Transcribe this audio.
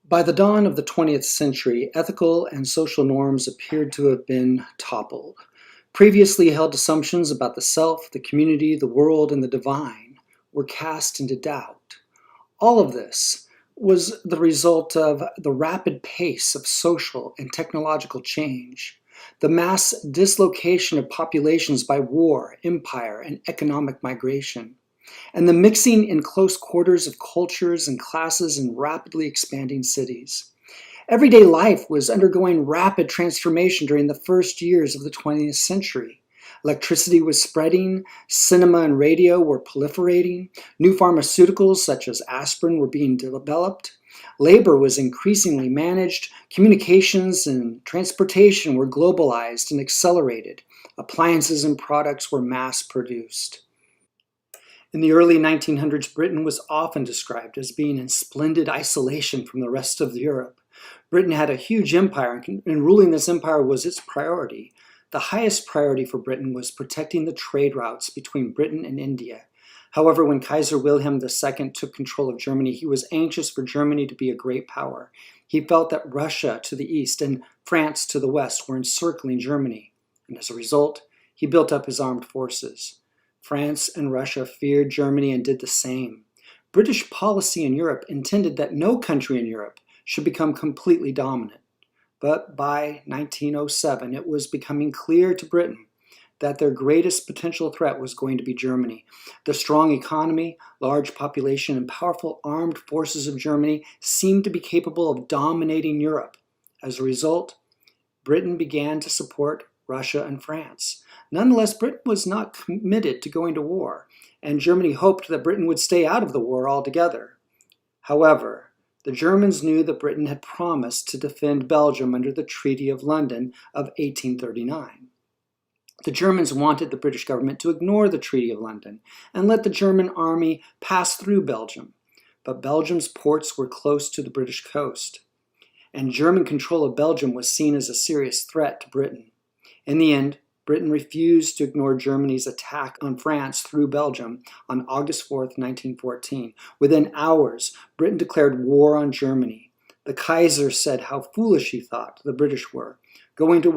By the dawn of the 20th century, ethical and social norms appeared to have been toppled. Previously held assumptions about the self, the community, the world, and the divine were cast into doubt. All of this was the result of the rapid pace of social and technological change, the mass dislocation of populations by war, empire, and economic migration, and the mixing in close quarters of cultures and classes in rapidly expanding cities. Everyday life was undergoing rapid transformation during the first years of the 20th century. Electricity was spreading, cinema and radio were proliferating, new pharmaceuticals such as aspirin were being developed, labor was increasingly managed, communications and transportation were globalized and accelerated, appliances and products were mass produced. In the early 1900s, Britain was often described as being in splendid isolation from the rest of Europe. Britain had a huge empire, and ruling this empire was its priority. The highest priority for Britain was protecting the trade routes between Britain and India. However, when Kaiser Wilhelm II took control of Germany, he was anxious for Germany to be a great power. He felt that Russia to the east and France to the west were encircling Germany, and as a result, he built up his armed forces. France and Russia feared Germany and did the same. British policy in Europe intended that no country in Europe should become completely dominant. But by 1907, it was becoming clear to Britain that their greatest potential threat was going to be Germany. The strong economy, large population, and powerful armed forces of Germany seemed to be capable of dominating Europe. As a result, Britain began to support Russia and France. Nonetheless, Britain was not committed to going to war, and Germany hoped that Britain would stay out of the war altogether. However, the Germans knew that Britain had promised to defend Belgium under the Treaty of London of 1839. The Germans wanted the British government to ignore the Treaty of London and let the German army pass through Belgium. But Belgium's ports were close to the British coast, and German control of Belgium was seen as a serious threat to Britain. In the end, Britain refused to ignore Germany's attack on France through Belgium on August 4, 1914. Within hours, Britain declared war on Germany. The Kaiser said how foolish he thought the British were, going to